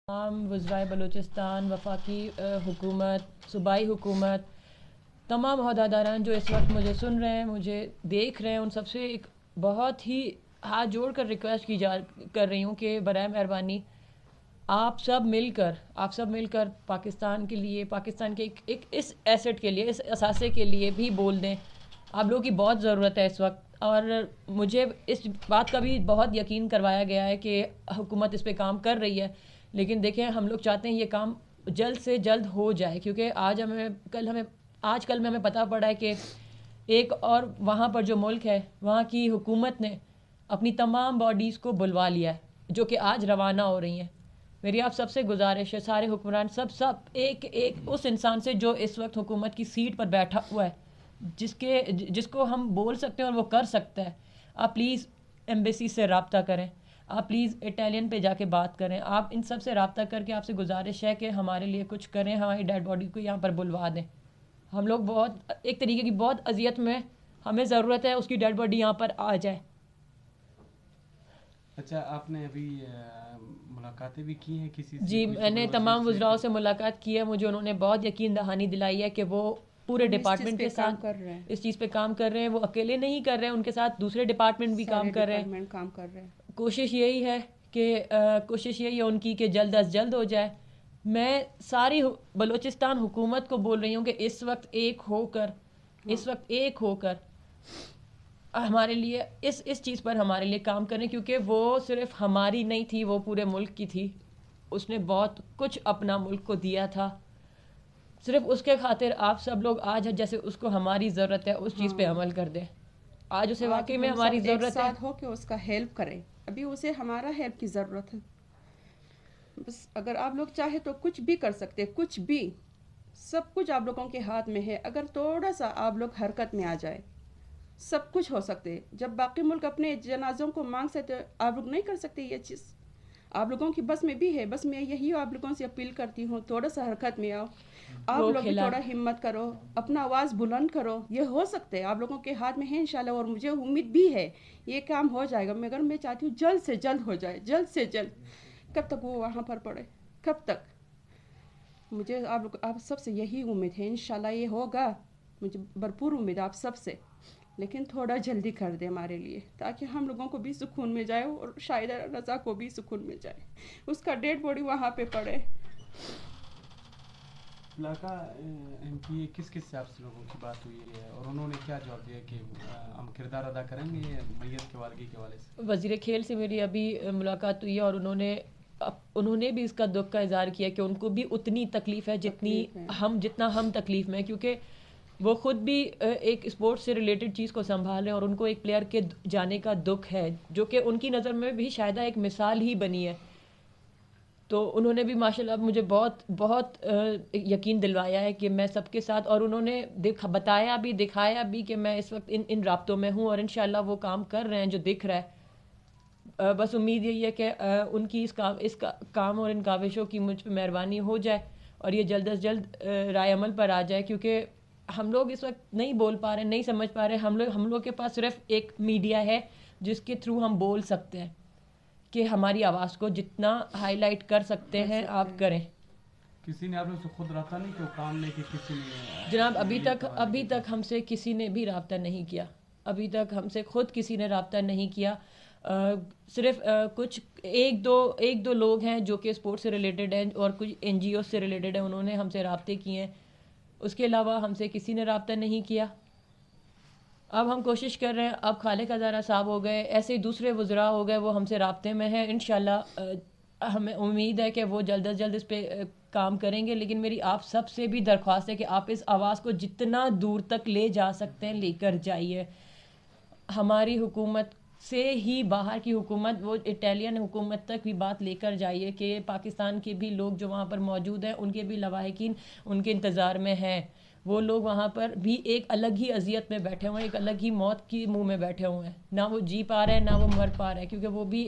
تمام وزرائے بلوچستان، وفاقی حکومت، صوبائی حکومت، تمام عہدیداران جو اس وقت مجھے سن رہے ہیں، مجھے دیکھ رہے ہیں، ان سب سے ایک بہت ہی ہاتھ جوڑ کر ریکویسٹ کر رہی ہوں کہ برائے مہربانی آپ سب مل کر پاکستان کے لیے، پاکستان کے ایک اس ایسٹ کے لیے، اس اثاثے کے لیے بھی بول دیں. آپ لوگوں کی بہت ضرورت ہے اس وقت، اور مجھے اس بات کا بھی بہت یقین کروایا گیا ہے کہ حکومت اس پہ کام کر رہی ہے. لیکن دیکھیں، ہم لوگ چاہتے ہیں یہ کام جلد سے جلد ہو جائے، کیونکہ آج کل میں ہمیں پتہ پڑا ہے کہ ایک اور وہاں پر جو ملک ہے، وہاں کی حکومت نے اپنی تمام باڈیز کو بلوا لیا ہے، جو کہ آج روانہ ہو رہی ہیں. میری آپ سب سے گزارش ہے، سارے حکمران سب ایک اس انسان سے جو اس وقت حکومت کی سیٹ پر بیٹھا ہوا ہے، جس کو ہم بول سکتے ہیں اور وہ کر سکتا ہے، آپ پلیز ایمبیسی سے رابطہ کریں، آپ پلیز اٹالین پہ جا کے بات کریں، آپ ان سب سے رابطہ کر کے آپ سے گزارش ہے کہ ہمارے لیے کچھ کریں، ہماری ڈیڈ باڈی کو یہاں پر بلوا دیں. ہم لوگ بہت ایک طریقے کی بہت اذیت میں، ہمیں ضرورت ہے اس کی ڈیڈ باڈی یہاں پر آ جائے. اچھا، آپ نے ابھی ملاقاتیں بھی کی ہیں کسی سے؟ جی، میں نے تمام وزراء سے ملاقات کی ہے. مجھے انہوں نے بہت یقین دہانی دلائی ہے کہ وہ پورے ڈپارٹمنٹ کے ساتھ اس چیز پہ کام کر رہے ہیں. وہ اکیلے نہیں کر رہے ہیں، ان کے ساتھ دوسرے ڈپارٹمنٹ بھی کام کر رہے ہیں. کوشش یہی ہے ان کی کہ جلد از جلد ہو جائے. میں ساری بلوچستان حکومت کو بول رہی ہوں کہ اس وقت ایک ہو کر ہمارے لیے اس چیز پر ہمارے لیے کام کریں، کیونکہ وہ صرف ہماری نہیں تھی، وہ پورے ملک کی تھی. اس نے بہت کچھ اپنا ملک کو دیا تھا. صرف اس کے خاطر آپ سب لوگ آج جیسے اس کو ہماری ضرورت ہے، اس چیز پہ عمل کر دیں. آج اسے واقعی میں ہماری ضرورت ہے. ایک ساتھ ہو کہ اس کا ہیلپ کریں. ابھی اسے ہمارا ہیلپ کی ضرورت ہے. بس اگر آپ لوگ چاہے تو کچھ بھی کر سکتے، کچھ بھی، سب کچھ آپ لوگوں کے ہاتھ میں ہے. اگر تھوڑا سا آپ لوگ حرکت میں آ جائے، سب کچھ ہو سکتے. جب باقی ملک اپنے جنازوں کو مانگ سکتے، آپ لوگ نہیں کر سکتے یہ چیز. آپ لوگوں کی بس میں بھی ہے. بس میں یہی آپ لوگوں سے اپیل کرتی ہوں، تھوڑا سا حرکت میں آؤ. آپ لوگ بھی تھوڑا ہمت کرو، اپنا آواز بلند کرو. یہ ہو سکتے، آپ لوگوں کے ہاتھ میں ہے انشاءاللہ، اور مجھے امید بھی ہے یہ کام ہو جائے گا. مگر میں چاہتی ہوں جلد سے جلد ہو جائے، جلد سے جلد. کب تک وہ وہاں پر پڑے؟ کب تک؟ مجھے آپ سب سے یہی امید ہے، انشاءاللہ یہ ہوگا. مجھے بھرپور امید آپ سب سے. لیکن تھوڑا جلدی کر دیں ہمارے لیے، تاکہ ہم لوگوں کو بھی سکون مل جائے اور شاہدہ رضا کو بھی سکون مل جائے، اس کا ڈیڈ باڈی وہاں پہ پڑے. علاقہ ایم پی کس سے آپ سے لوگوں کی بات ہوئی ہے، اور انہوں نے کیا جواب دیا کہ ہم کردار ادا کریں گے میت کے والگی کے حوالے سے؟ وزیر کھیل سے میری ابھی ملاقات ہوئی ہے، اور انہوں نے بھی اس کا دکھ کا اظہار کیا کہ ان کو بھی اتنی تکلیف ہے جتنا ہم تکلیف میں، کیونکہ وہ خود بھی ایک اسپورٹس سے ریلیٹڈ چیز کو سنبھال رہے ہیں، اور ان کو ایک پلیئر کے جانے کا دکھ ہے، جو کہ ان کی نظر میں بھی شاید ایک مثال ہی بنی ہے. تو انہوں نے بھی ماشاءاللہ مجھے بہت بہت یقین دلوایا ہے کہ میں سب کے ساتھ، اور انہوں نے بتایا بھی، دکھایا بھی کہ میں اس وقت ان رابطوں میں ہوں، اور انشاءاللہ وہ کام کر رہے ہیں جو دکھ رہا ہے. بس امید یہی ہے کہ ان کی اس کام اور ان کاوشوں کی مجھ پہ مہربانی ہو جائے، اور یہ جلد از جلد رائے عمل پر آ جائے. کیونکہ ہم لوگ اس وقت نہیں بول پا رہے، نہیں سمجھ پا رہے. ہم لوگ کے پاس صرف ایک میڈیا ہے جس کے تھرو ہم بول سکتے ہیں کہ ہماری آواز کو جتنا ہائی لائٹ کر سکتے ہیں آپ کریں. کسی نے آپ لوگ سے خود رابطہ نہیں کیا کام لے کے؟ کسی نے جناب ابھی تک ہم سے کسی نے بھی رابطہ نہیں کیا. ابھی تک ہم سے خود کسی نے رابطہ نہیں کیا. صرف کچھ ایک دو لوگ ہیں جو کہ اسپورٹس سے ریلیٹڈ ہیں، اور کچھ این جی او سے ریلیٹڈ ہیں، انہوں نے ہم سے رابطے کیے ہیں. اس کے علاوہ ہم سے کسی نے رابطہ نہیں کیا. اب ہم کوشش کر رہے ہیں. اب خالق ہزارہ صاحب ہو گئے، ایسے ہی دوسرے وزراء ہو گئے، وہ ہم سے رابطے میں ہیں. انشاءاللہ ہمیں امید ہے کہ وہ جلد از جلد اس پہ کام کریں گے. لیکن میری آپ سب سے بھی درخواست ہے کہ آپ اس آواز کو جتنا دور تک لے جا سکتے ہیں لے کر جائیے. ہماری حکومت سے ہی باہر کی حکومت، وہ اٹالین حکومت تک بھی بات لے کر جائیے کہ پاکستان کے بھی لوگ جو وہاں پر موجود ہیں، ان کے بھی لواحقین ان کے انتظار میں ہیں. وہ لوگ وہاں پر بھی ایک الگ ہی اذیت میں بیٹھے ہوئے ہیں، ایک الگ ہی موت کی منہ میں بیٹھے ہوئے ہیں. نہ وہ جی پا رہے ہیں، نہ وہ مر پا رہے ہیں، کیونکہ وہ بھی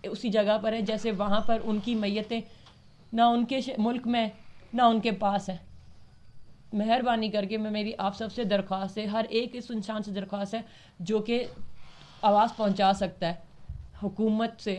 اسی جگہ پر ہیں جیسے وہاں پر ان کی میتیں نہ ان کے ملک میں نہ ان کے پاس ہیں. مہربانی کر کے میری آپ سب سے درخواست ہے، ہر ایک اس انسان سے درخواست ہے جو کہ آواز پہنچا سکتا ہے حکومت سے